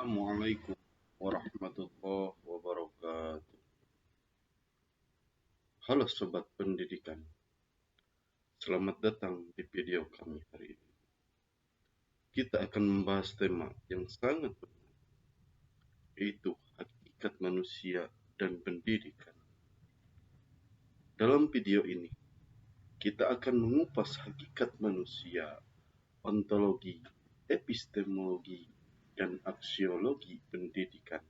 Assalamualaikum warahmatullahi wabarakatuh. Halo Sobat Pendidikan, selamat datang di video kami hari ini. Kita akan membahas tema yang sangat penting, yaitu hakikat manusia dan pendidikan. Dalam video ini, kita akan mengupas hakikat manusia, ontologi, epistemologi, dan aksiologi pendidikan,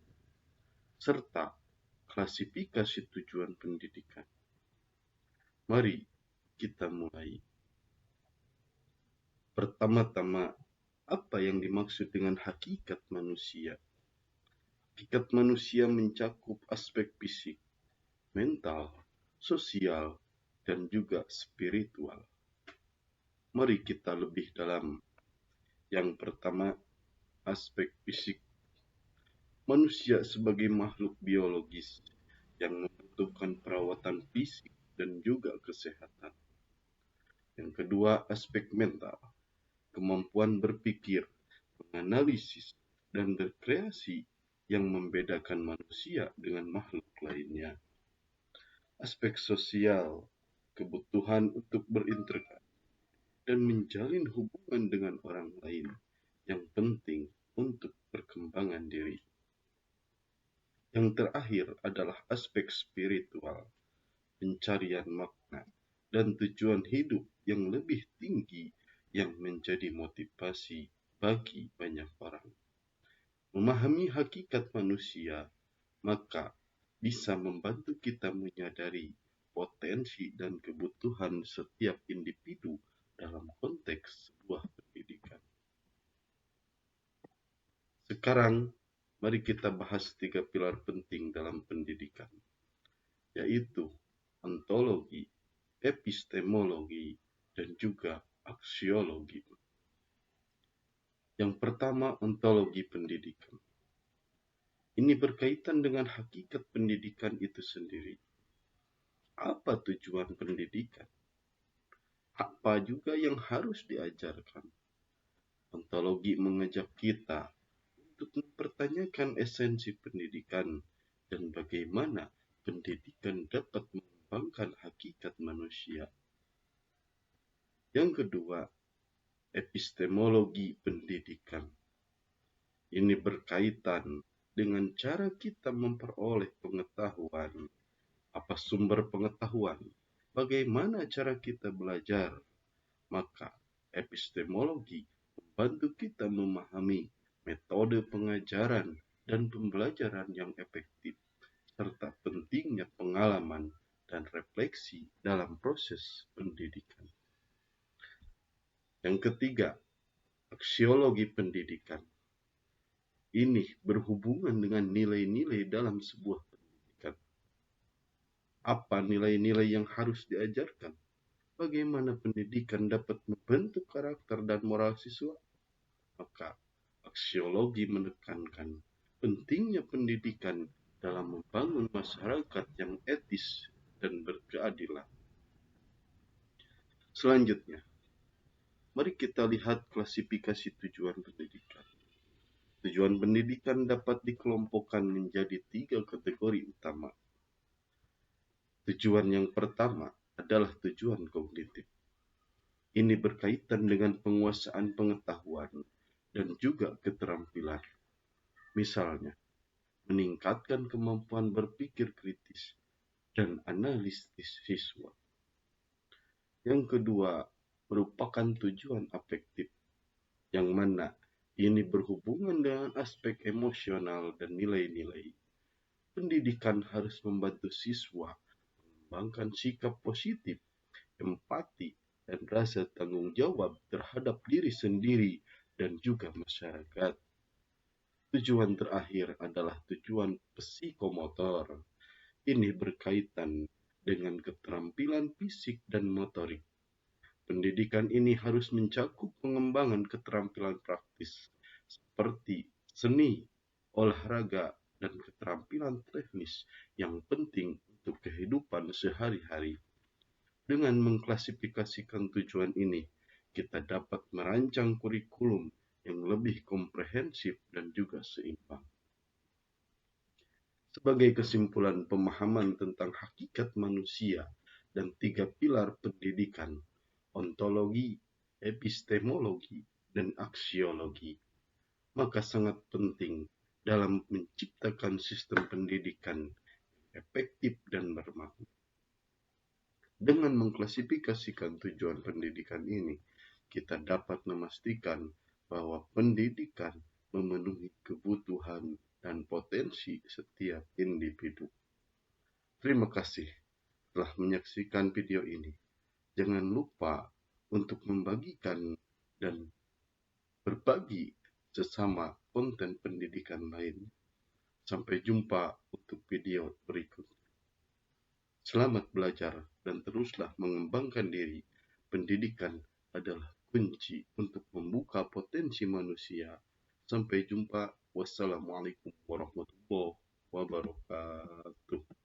serta klasifikasi tujuan pendidikan. Mari kita mulai. Pertama-tama, apa yang dimaksud dengan hakikat manusia? Hakikat manusia mencakup aspek fisik, mental, sosial, dan juga spiritual. Mari kita lebih dalam. Yang pertama, aspek fisik. Manusia sebagai makhluk biologis yang membutuhkan perawatan fisik dan juga kesehatan. Yang kedua, aspek mental. Kemampuan berpikir, menganalisis, dan berkreasi yang membedakan manusia dengan makhluk lainnya. Aspek sosial, kebutuhan untuk berinteraksi dan menjalin hubungan dengan orang lain yang penting untuk perkembangan diri. Yang terakhir adalah aspek spiritual, pencarian makna dan tujuan hidup yang lebih tinggi yang menjadi motivasi bagi banyak orang. Memahami hakikat manusia, maka bisa membantu kita menyadari potensi dan kebutuhan setiap individu dalam konteks sebuah pendidikan. Sekarang, mari kita bahas 3 pilar penting dalam pendidikan, yaitu ontologi, epistemologi, dan juga aksiologi. Yang pertama, ontologi pendidikan. Ini berkaitan dengan hakikat pendidikan itu sendiri. Apa tujuan pendidikan? Apa juga yang harus diajarkan? Ontologi mengajak kita untuk mempertanyakan esensi pendidikan dan bagaimana pendidikan dapat mengembangkan hakikat manusia. Yang kedua, epistemologi pendidikan. Ini berkaitan dengan cara kita memperoleh pengetahuan, apa sumber pengetahuan, bagaimana cara kita belajar. Maka epistemologi membantu kita memahami metode pengajaran dan pembelajaran yang efektif, serta pentingnya pengalaman dan refleksi dalam proses pendidikan. Yang ketiga, aksiologi pendidikan. Ini berhubungan dengan nilai-nilai dalam sebuah pendidikan. Apa nilai-nilai yang harus diajarkan? Bagaimana pendidikan dapat membentuk karakter dan moral siswa? Maka aksiologi menekankan pentingnya pendidikan dalam membangun masyarakat yang etis dan berkeadilan. Selanjutnya, mari kita lihat klasifikasi tujuan pendidikan. Tujuan pendidikan dapat dikelompokkan menjadi 3 kategori utama. Tujuan yang pertama adalah tujuan kognitif. Ini berkaitan dengan penguasaan pengetahuan dan juga keterampilan. Misalnya, meningkatkan kemampuan berpikir kritis dan analisis siswa. Yang kedua, merupakan tujuan afektif, yang mana ini berhubungan dengan aspek emosional dan nilai-nilai. Pendidikan harus membantu siswa mengembangkan sikap positif, empati, dan rasa tanggung jawab terhadap diri sendiri dan juga masyarakat. Tujuan terakhir adalah tujuan psikomotor. Ini berkaitan dengan keterampilan fisik dan motorik. Pendidikan ini harus mencakup pengembangan keterampilan praktis seperti seni, olahraga, dan keterampilan teknis yang penting untuk kehidupan sehari-hari. Dengan mengklasifikasikan tujuan ini, kita dapat merancang kurikulum yang lebih komprehensif dan juga seimbang. Sebagai kesimpulan pemahaman tentang hakikat manusia dan 3 pilar pendidikan, ontologi, epistemologi, dan aksiologi, maka sangat penting dalam menciptakan sistem pendidikan efektif dan bermakna. Dengan mengklasifikasikan tujuan pendidikan ini, kita dapat memastikan bahwa pendidikan memenuhi kebutuhan dan potensi setiap individu. Terima kasih telah menyaksikan video ini. Jangan lupa untuk membagikan dan berbagi sesama konten pendidikan lain. Sampai jumpa untuk video berikutnya. Selamat belajar dan teruslah mengembangkan diri. Pendidikan adalah kunci untuk membuka potensi manusia. Sampai jumpa. Wassalamualaikum warahmatullahi wabarakatuh.